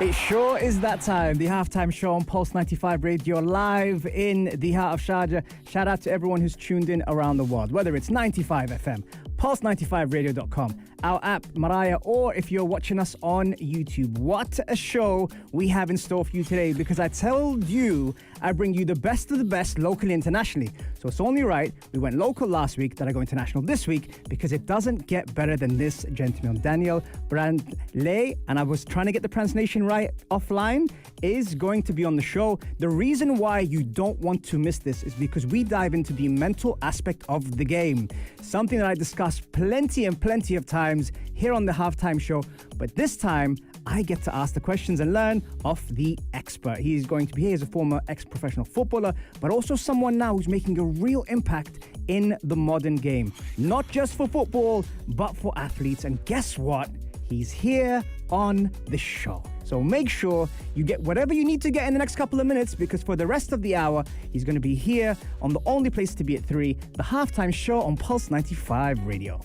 It sure is that time. The halftime show on Pulse 95 Radio, live in the heart of Sharjah. Shout out to everyone who's tuned in around the world, whether it's 95 FM, pulse95radio.com, our app, Mariah, or if you're watching us on YouTube. What a show we have in store for you today, because I told you I bring you the best of the best locally, internationally. So it's only right we went local last week that I go international this week, because it doesn't get better than this gentleman, Daniel Brandle, and I was trying to get the pronunciation right offline, is going to be on the show. The reason why you don't want to miss this is because we dive into the mental aspect of the game, something that I discussed plenty of times here on the halftime show, but this time I get to ask the questions and learn off the expert. He's going to be here as a former ex-professional footballer, but also someone now who's making a real impact in the modern game, not just for football, but for athletes. And guess what? He's here on the show. So make sure you get whatever you need to get in the next couple of minutes, because for the rest of the hour, he's going to be here on the only place to be at 3, the halftime show on Pulse 95 Radio.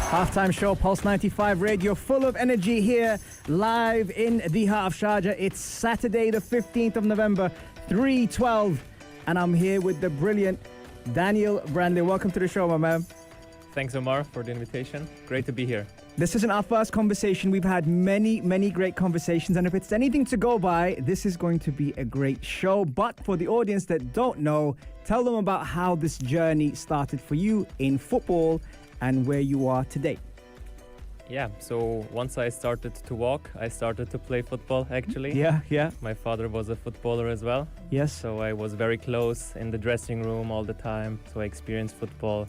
Halftime show, Pulse 95 Radio, full of energy here, live in the heart of Sharjah. It's Saturday, the 15th of November, 3:12, and I'm here with the brilliant Daniel Brandle. Welcome to the show, my man. Thanks, Omar, for the invitation. Great to be here. This isn't our first conversation. We've had many great conversations, and if it's anything to go by, this is going to be a great show. But for the audience that don't know, tell them about how this journey started for you in football and where you are today. Yeah, so once I started to walk, I started to play football, actually. Yeah. My father was a footballer as well. Yes. So I was very close in the dressing room all the time. So I experienced football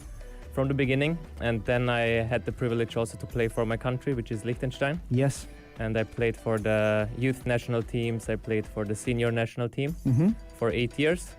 from the beginning. And then I had the privilege also to play for my country, which is Liechestertein. Yes. And I played for the youth national teams. I played for the senior national team for 8 years.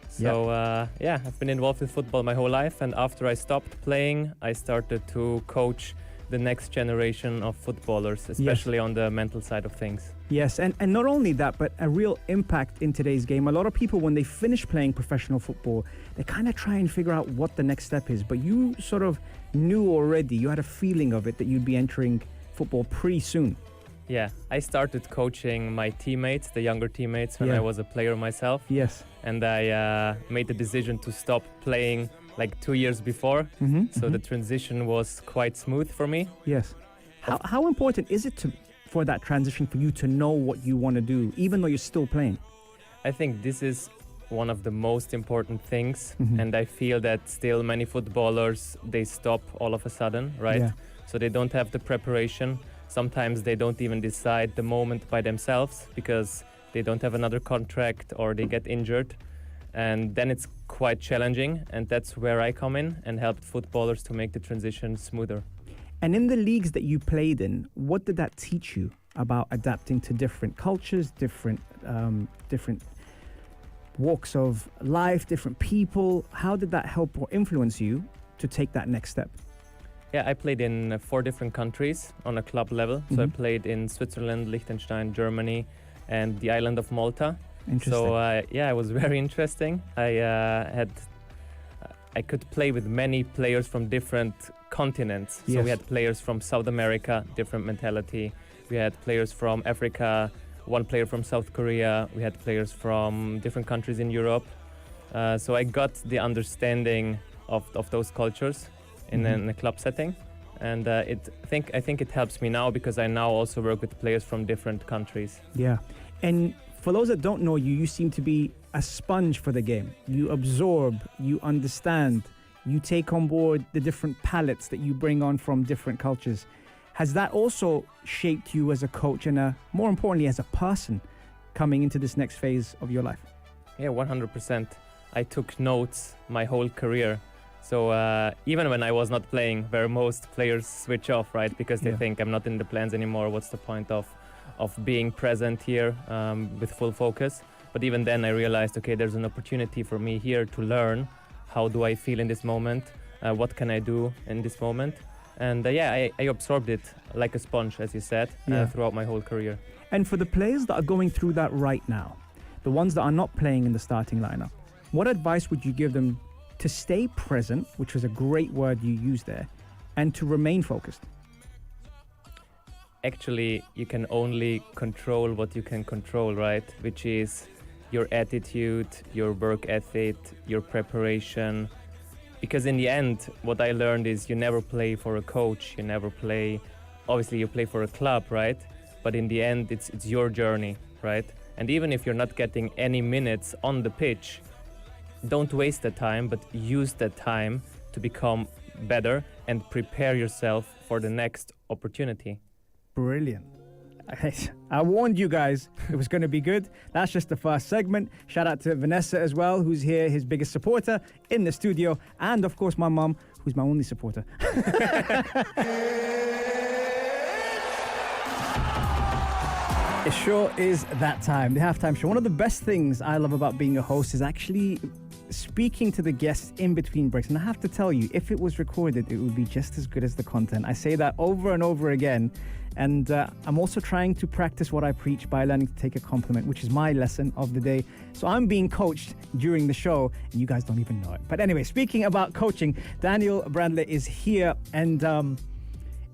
So, I've been involved with football my whole life. And after I stopped playing, I started to coach the next generation of footballers, especially on the mental side of things. Yes, and not only that, but a real impact in today's game. A lot of people, when they finish playing professional football, they kind of try and figure out what the next step is. But you sort of knew already, you had a feeling of it, that you'd be entering football pretty soon. Yeah, I started coaching my teammates, the younger teammates, when I was a player myself. Yes. And I made the decision to stop playing like 2 years before. So the transition was quite smooth for me. Yes. How important is it for that transition for you to know what you want to do, even though you're still playing? I think this is one of the most important things. And I feel that still many footballers, they stop all of a sudden, right? Yeah. So they don't have the preparation. Sometimes they don't even decide the moment by themselves because they don't have another contract or they get injured. And then it's quite challenging. And that's where I come in and helped footballers to make the transition smoother. And in the leagues that you played in, what did that teach you about adapting to different cultures, different walks of life, different people? How did that help or influence you to take that next step? Yeah, I played in 4 different countries on a club level. So I played in Switzerland, Liechtenstein, Germany, and the island of Malta. Interesting. So it was very interesting. I could play with many players from different continents. So we had players from South America, different mentality. We had players from Africa, one player from South Korea. We had players from different countries in Europe. So I got the understanding of those cultures in a club setting, and I think it helps me now because I now also work with players from different countries. Yeah, and for those that don't know you, you seem to be a sponge for the game. You absorb, you understand, you take on board the different palettes that you bring on from different cultures. Has that also shaped you as a coach and more importantly as a person coming into this next phase of your life? Yeah, 100%. I took notes my whole career. So even when I was not playing, where most players switch off, right? Because they think I'm not in the plans anymore. What's the point of being present here with full focus? But even then I realized, okay, there's an opportunity for me here to learn. How do I feel in this moment? What can I do in this moment? And I absorbed it like a sponge, as you said, throughout my whole career. And for the players that are going through that right now, the ones that are not playing in the starting lineup, what advice would you give them to stay present, which was a great word you used there, and to remain focused? actually you can only control what you can control, right? Which is your attitude, your work ethic, your preparation. Because in the end, what I learned is you never play for a coach, you never play, obviously you play for a club, right? But in the end, it's your journey, right? And even if you're not getting any minutes on the pitch, don't waste the time, but use that time to become better and prepare yourself for the next opportunity. Brilliant. I warned you guys it was going to be good. That's just the first segment. Shout out to Vanessa as well, who's here, his biggest supporter in the studio. And of course, my mum, who's my only supporter. It sure is that time, the halftime show. One of the best things I love about being a host is actually speaking to the guests in between breaks. And I have to tell you, if it was recorded, it would be just as good as the content. I say that over and over again. And I'm also trying to practice what I preach by learning to take a compliment, which is my lesson of the day. So I'm being coached during the show, and you guys don't even know it. But anyway, speaking about coaching, Daniel Brandle is here and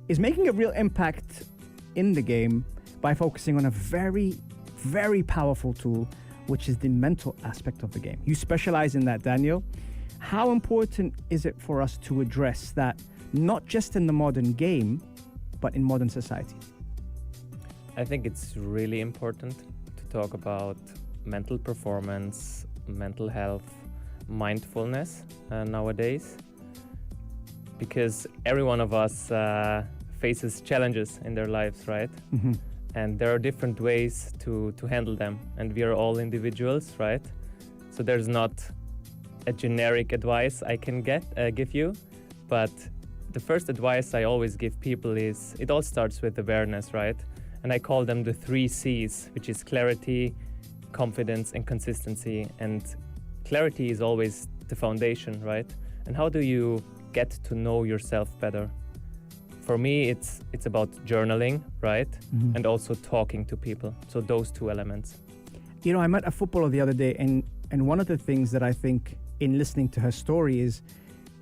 is making a real impact in the game by focusing on a very, very powerful tool, which is the mental aspect of the game. You specialize in that, Daniel. How important is it for us to address that, not just in the modern game, but in modern society? I think it's really important to talk about mental performance, mental health, mindfulness nowadays, because every one of us faces challenges in their lives, right? Mm-hmm. And there are different ways to handle them, and we are all individuals, right? So there's not a generic advice I can give you, but the first advice I always give people is it all starts with awareness, right? And I call them the 3 C's, which is clarity, confidence, and consistency. And clarity is always the foundation, right? And how do you get to know yourself better? For me, it's about journaling, right? Mm-hmm. And also talking to people. So those 2 elements. You know, I met a footballer the other day, and one of the things that I think in listening to her story is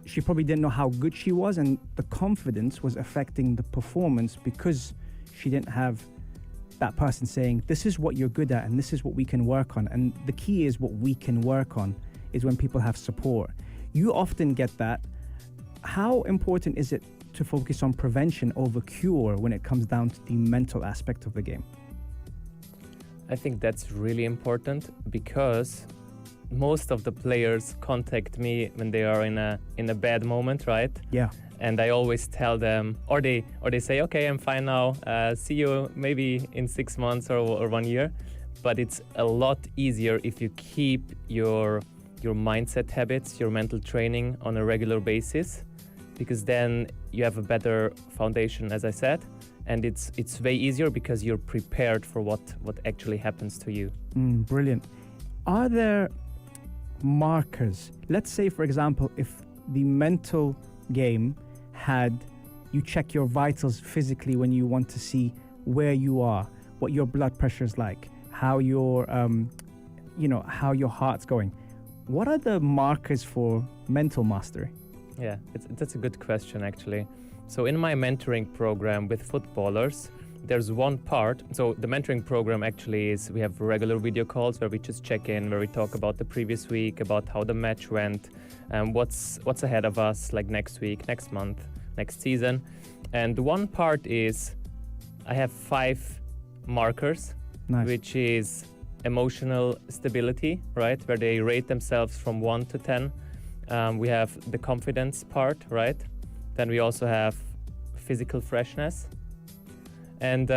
she probably didn't know how good she was, and the confidence was affecting the performance because she didn't have that person saying, this is what you're good at and this is what we can work on. And the key is what we can work on is when people have support. You often get that. How important is it to focus on prevention over cure when it comes down to the mental aspect of the game? I think that's really important because most of the players contact me when they are in a bad moment, right? Yeah. And I always tell them, or they say, okay, I'm fine now. See you maybe in 6 months or 1 year. But it's a lot easier if you keep your mindset habits, your mental training on a regular basis, because then you have a better foundation, as I said, and it's way easier because you're prepared for what actually happens to you. Brilliant. Are there markers? Let's say, for example, if the mental game had you check your vitals physically when you want to see where you are, what your blood pressure is like, how your how your heart's going. What are the markers for mental mastery? Yeah, that's a good question, actually. So in my mentoring program with footballers, there's one part. So the mentoring program actually is we have regular video calls where we just check in, where we talk about the previous week, about how the match went, and what's ahead of us, like next week, next month, next season. And one part is I have 5 markers, Nice. which is emotional stability, right, where they rate themselves from 1 to 10. We have the confidence part, right? Then we also have physical freshness. And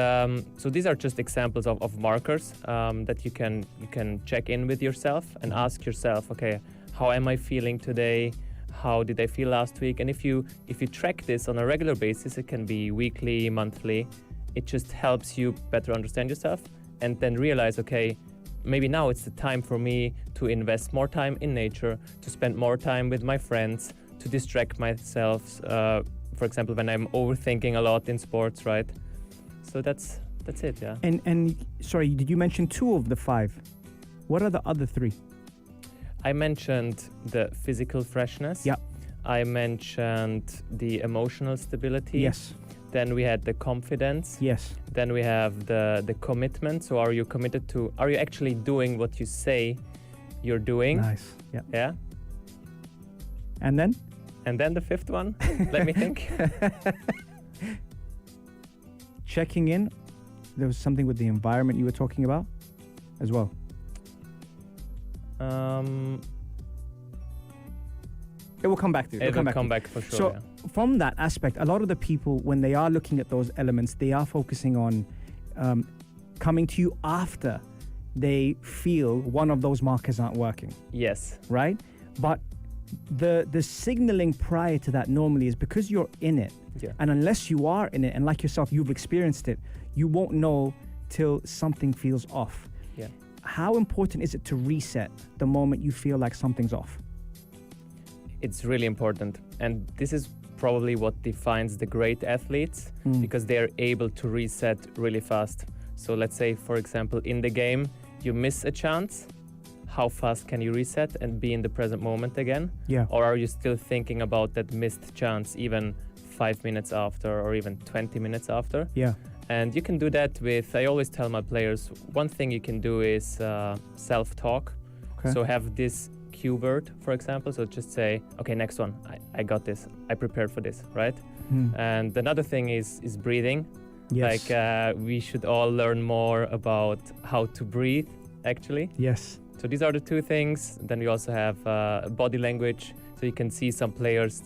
so these are just examples of markers that you can check in with yourself and ask yourself, okay, how am I feeling today? How did I feel last week? And if you track this on a regular basis, it can be weekly, monthly. It just helps you better understand yourself and then realize, okay, maybe now it's the time for me to invest more time in nature, to spend more time with my friends, to distract myself, for example, when I'm overthinking a lot in sports, right? So that's it, yeah. And sorry, did you mention 2 of the 5? What are the other 3? I mentioned the physical freshness. Yeah. I mentioned the emotional stability. Yes. Then we had the confidence. Yes. Then we have the commitment. So are you committed to, are you actually doing what you say you're doing? Nice. Yeah. Yeah. And then? And then the fifth one, let me think. Checking in. There was something with the environment you were talking about as well. It will come back to you. It will come back for sure. So from that aspect, a lot of the people, when they are looking at those elements, they are focusing on coming to you after they feel one of those markers aren't working. Yes. Right? But the signaling prior to that normally is because you're in it. Yeah. And unless you are in it, and like yourself, you've experienced it, you won't know till something feels off. Yeah. How important is it to reset the moment you feel like something's off? It's really important. And this is probably what defines the great athletes, because they're able to reset really fast. So let's say, for example, in the game, you miss a chance. How fast can you reset and be in the present moment again? Yeah. Or are you still thinking about that missed chance even 5 minutes after or even 20 minutes after? Yeah. And you can do that with, I always tell my players, one thing you can do is self-talk. Okay. So have this cue word, for example. So just say, okay, next one, I got this. I prepared for this, right? And another thing is breathing. Yes. Like we should all learn more about how to breathe, actually. Yes. So these are the two things. Then we also have body language. So you can see some players,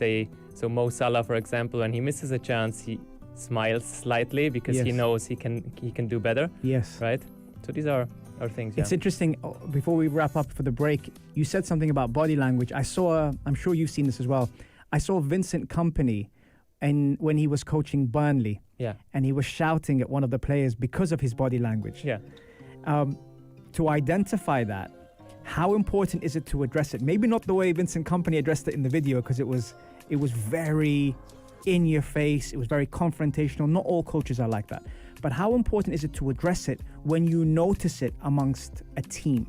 so Mo Salah, for example, when he misses a chance, he smiles slightly because he knows he can do better. Yes. Right? So these are things. It's interesting. Before we wrap up for the break, you said something about body language. I saw, I'm sure you've seen this as well. I saw Vincent Kompany and when he was coaching Burnley. Yeah. And he was shouting at one of the players because of his body language. Yeah. To identify that, how important is it to address it? Maybe not the way Vincent Kompany addressed it in the video, because it was very in your face. It was very confrontational. Not all coaches are like that. But how important is it to address it when you notice it amongst a team?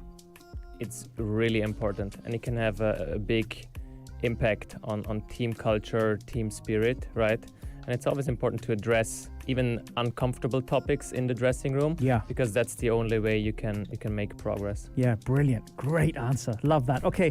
It's really important, and it can have a big impact on team culture, team spirit, right? And it's always important to address even uncomfortable topics in the dressing room. Yeah. Because that's the only way you can make progress. Yeah, brilliant. Great answer. Love that. Okay.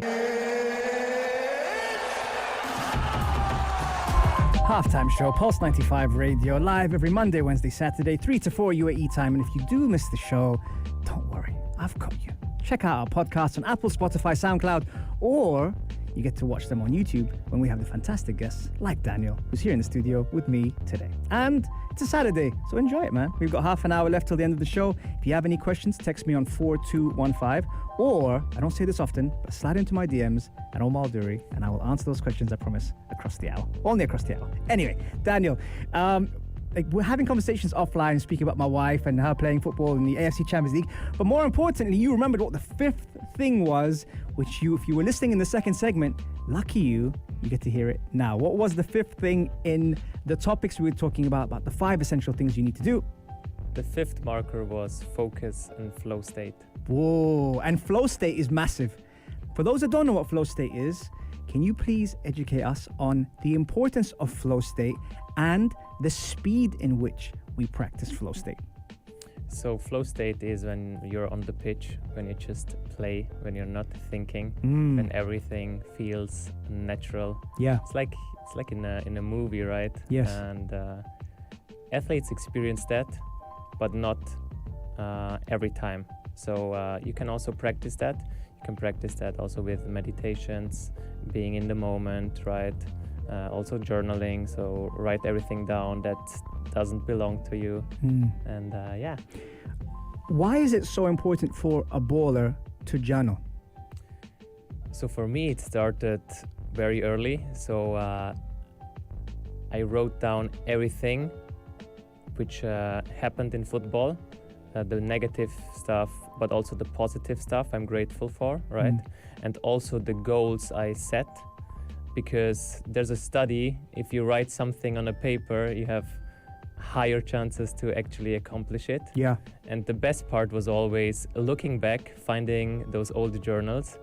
Halftime show, Pulse 95 Radio, live every Monday, Wednesday, Saturday, 3 to 4 UAE time. And if you do miss the show, don't worry, I've got you. Check out our podcast on Apple, Spotify, SoundCloud, or you get to watch them on YouTube when we have the fantastic guests like Daniel, who's here in the studio with me today. And it's a Saturday, so enjoy it, man. We've got half an hour left till the end of the show. If you have any questions, text me on 4215, or, I don't say this often, but slide into my DMs at Omar Duri, and I will answer those questions, I promise, across the hour. Only across the hour. Anyway, Daniel, we're having conversations offline, speaking about my wife and her playing football in the AFC Champions League. But more importantly, you remembered what the fifth thing was, which if you were listening in the second segment, lucky you get to hear it now. What was the fifth thing in the topics we were talking about the 5 essential things you need to do? The fifth marker was focus and flow state. Whoa, and flow state is massive. For those that don't know what flow state is, can you please educate us on the importance of flow state and the speed in which we practice flow state? So flow state is when you're on the pitch, when you just play, when you're not thinking, when everything feels natural. Yeah. It's like in a movie, right? Yes. And athletes experience that, but not every time. So you can also practice that. You can practice that also with meditations, being in the moment, right? Also journaling, so write everything down that doesn't belong to you. And yeah. Why is it so important for a baller to journal? So for me, it started very early. So I wrote down everything which happened in football, the negative stuff, but also the positive stuff I'm grateful for, right? And also the goals I set. Because there's a study, if you write something on a paper, you have higher chances to actually accomplish it. Yeah. And the best part was always looking back, finding those old journals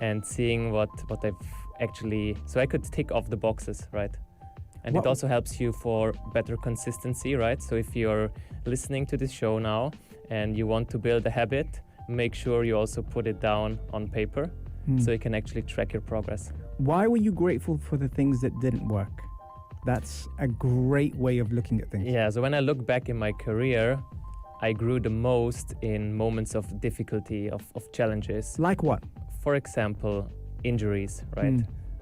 and seeing what I've actually, so I could tick off the boxes, right? And it also helps you for better consistency, right? So if you're listening to this show now and you want to build a habit, make sure you also put it down on paper so you can actually track your progress. Why were you grateful for the things that didn't work? That's a great way of looking at things. Yeah, so when I look back in my career, I grew the most in moments of difficulty, of challenges. Like what? For example, injuries, right?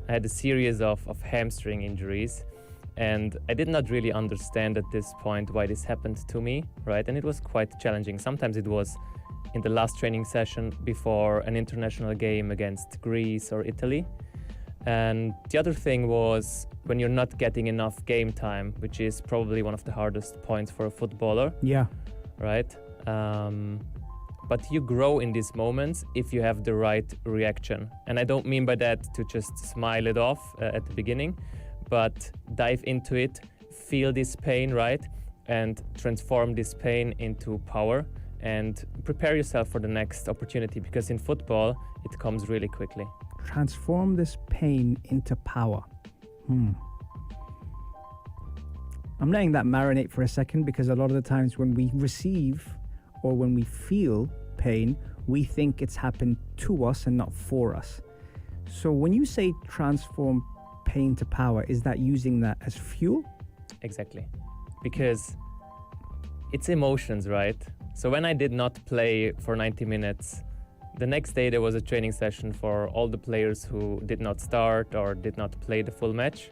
I had a series of hamstring injuries, and I did not really understand at this point why this happened to me, right? And it was quite challenging. Sometimes it was in the last training session before an international game against Greece or Italy. And the other thing was when you're not getting enough game time, which is probably one of the hardest points for a footballer. Yeah. Right? But you grow in these moments if you have the right reaction. And I don't mean by that to just smile it off at the beginning, but dive into it, feel this pain, right? And transform this pain into power and prepare yourself for the next opportunity, because in football, it comes really quickly. Transform this pain into power. I'm letting that marinate for a second, because a lot of the times when we receive or when we feel pain, we think it's happened to us and not for us. So when you say transform pain to power, is that using that as fuel? Exactly. Because it's emotions, right? So when I did not play for 90 minutes, the next day there was a training session for all the players who did not start or did not play the full match.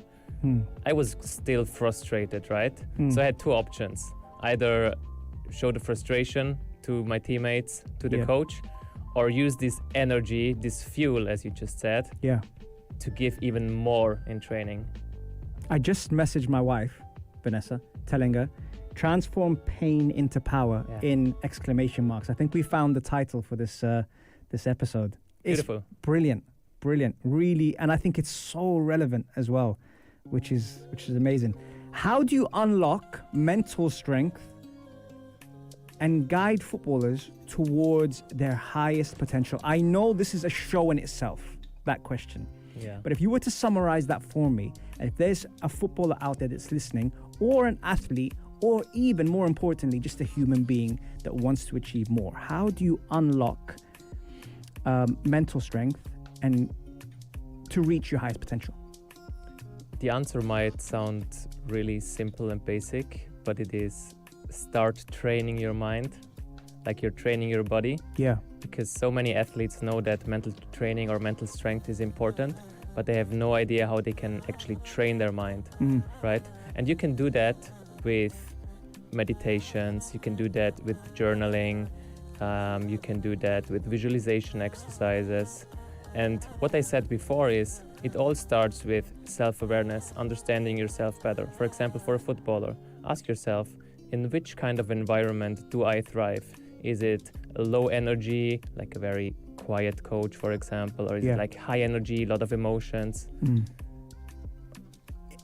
I was still frustrated, right? So I had two options. Either show the frustration to my teammates, to the coach, or use this energy, this fuel, as you just said, to give even more in training. I just messaged my wife, Vanessa, telling her, transform pain into power in exclamation marks. I think we found the title for this episode. Beautiful. It's brilliant, really. And I think it's so relevant as well, which is amazing. How do you unlock mental strength and guide footballers towards their highest potential? I know this is a show in itself, that question. Yeah. But if you were to summarize that for me, and if there's a footballer out there that's listening, or an athlete, or even more importantly, just a human being that wants to achieve more, how do you unlock mental strength and to reach your highest potential? The answer might sound really simple and basic, but it is start training your mind like you're training your body. Yeah. Because so many athletes know that mental training or mental strength is important, but they have no idea how they can actually train their mind, right? And you can do that with meditations, you can do that with journaling, you can do that with visualization exercises. And what I said before is it all starts with self-awareness, understanding yourself better. For example, for a footballer, ask yourself, in which kind of environment do I thrive? Is it a low energy, like a very quiet coach, for example, or is it like high energy, a lot of emotions?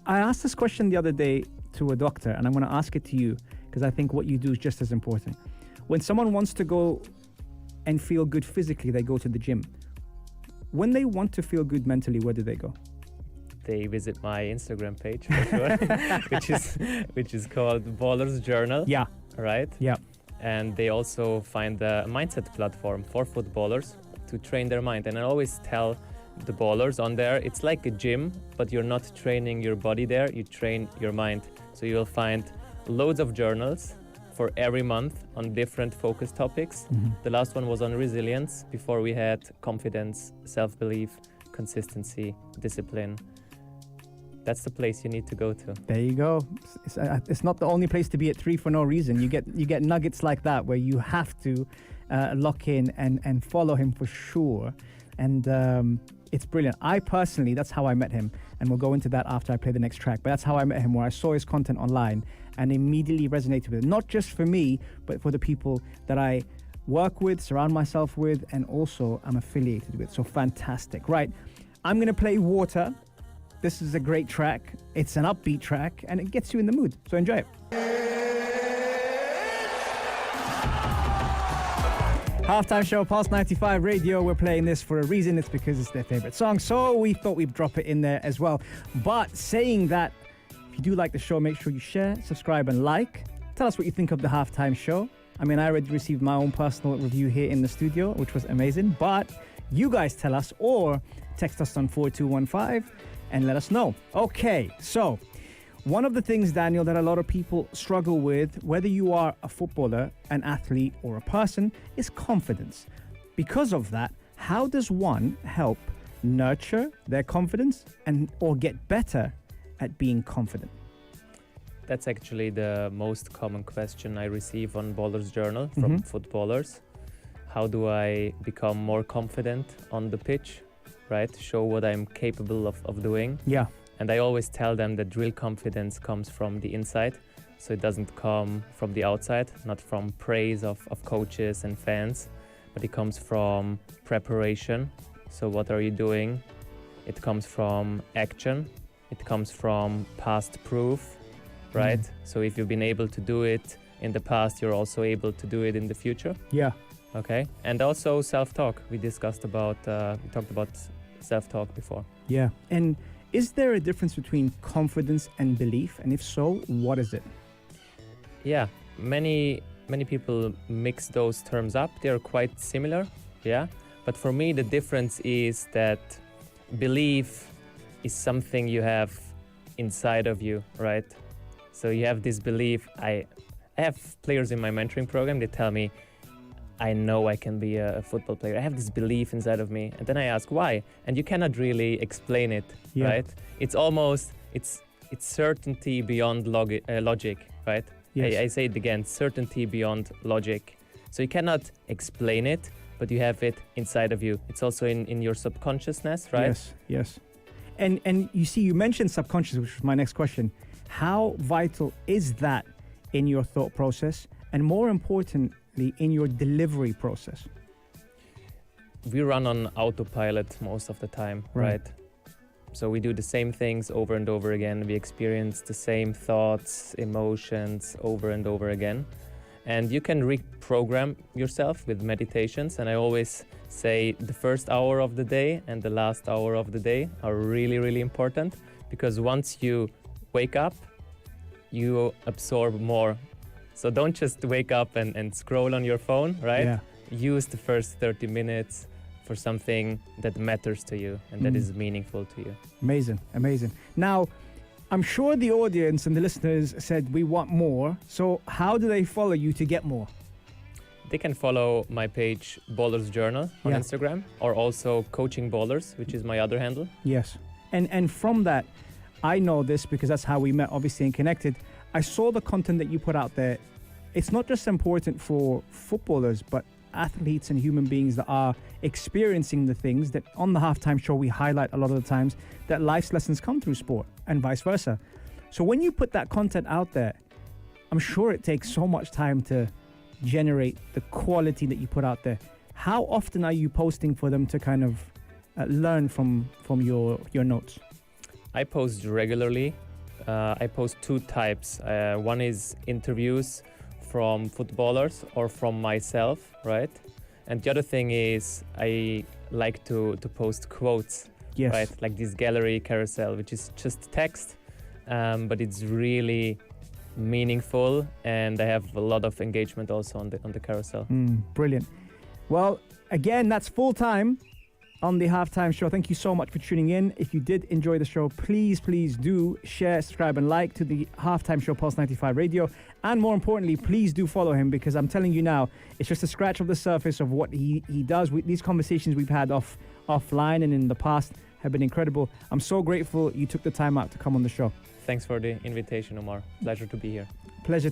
I asked this question the other day to a doctor, and I'm going to ask it to you because I think what you do is just as important. When someone wants to go and feel good physically, they go to the gym. When they want to feel good mentally, where do they go? They visit my Instagram page, for sure, which is called Baller's Journal. Yeah. Right? Yeah. And they also find a mindset platform for footballers to train their mind. And I always tell the ballers on there, it's like a gym, but you're not training your body there, you train your mind. So you'll find loads of journals for every month on different focus topics. The last one was on resilience. Before we had confidence, self-belief, consistency, discipline. That's the place you need to go to. There you go. It's not the only place to be at 3 for no reason. You get nuggets like that where you have to lock in and follow him for sure. And it's brilliant. I personally, that's how I met him. And we'll go into that after I play the next track. But that's how I met him, where I saw his content online and immediately resonated with it. Not just for me, but for the people that I work with, surround myself with, and also I'm affiliated with. So fantastic. Right. I'm going to play Water. This is a great track. It's an upbeat track and it gets you in the mood. So enjoy it. Halftime show, Pulse 95 Radio. We're playing this for a reason. It's because it's their favorite song. So we thought we'd drop it in there as well. But saying that, if you do like the show, make sure you share, subscribe, and like. Tell us what you think of the halftime show. I mean, I already received my own personal review here in the studio, which was amazing. But you guys tell us, or text us on 4215 and let us know. Okay, so one of the things, Daniel, that a lot of people struggle with, whether you are a footballer, an athlete, or a person, is confidence. Because of that, how does one help nurture their confidence or get better at being confident? That's actually the most common question I receive on Ballers Journal from footballers. How do I become more confident on the pitch, right? Show what I'm capable of doing. Yeah. And I always tell them that real confidence comes from the inside. So it doesn't come from the outside, not from praise of coaches and fans, but it comes from preparation. So what are you doing? It comes from action. It comes from past proof. Right? So if you've been able to do it in the past, you're also able to do it in the future. Yeah. Okay. And also self-talk. We talked about self-talk before. Yeah. And is there a difference between confidence and belief? And if so, what is it? Yeah. Many people mix those terms up. They're quite similar. Yeah. But for me, the difference is that belief is something you have inside of you, right? So you have this belief. I have players in my mentoring program. They tell me, I know I can be a football player. I have this belief inside of me. And then I ask why. And you cannot really explain it, right? It's almost, it's certainty beyond logic, right? Yes. I say it again, certainty beyond logic. So you cannot explain it, but you have it inside of you. It's also in your subconsciousness, right? Yes, yes. And you see, you mentioned subconscious, which was my next question. How vital is that in your thought process, and more importantly, in your delivery process? We run on autopilot most of the time, right? So we do the same things over and over again. We experience the same thoughts, emotions over and over again. And you can reprogram yourself with meditations. And I always say the first hour of the day and the last hour of the day are really, really important, because once you wake up, you absorb more. So don't just wake up and scroll on your phone, right? Yeah. Use the first 30 minutes for something that matters to you and that is meaningful to you. Amazing, amazing. Now, I'm sure the audience and the listeners said we want more. So how do they follow you to get more? They can follow my page Ballers Journal on Instagram, or also Coaching Ballers, which is my other handle. Yes. And from that, I know this because that's how we met, obviously, and connected. I saw the content that you put out there. It's not just important for footballers, but athletes and human beings that are experiencing the things that on the halftime show we highlight a lot of the times, that life's lessons come through sport and vice versa. So when you put that content out there, I'm sure it takes so much time to generate the quality that you put out there. How often are you posting for them to kind of learn from your notes? I post regularly. I post two types. One is interviews from footballers or from myself, right? And the other thing is I like to post quotes, right? Like this gallery carousel, which is just text, but it's really meaningful, and I have a lot of engagement also on the carousel. Brilliant. Well, again, that's full time on the halftime show. Thank you so much for tuning in. If you did enjoy the show, please do share, subscribe, and like to the halftime show, Pulse 95 Radio. And more importantly, please do follow him, because I'm telling you now, it's just a scratch of the surface of what he does. These conversations we've had offline and in the past have been incredible. I'm so grateful you took the time out to come on the show. Thanks for the invitation, Omar. Pleasure to be here. Pleasure.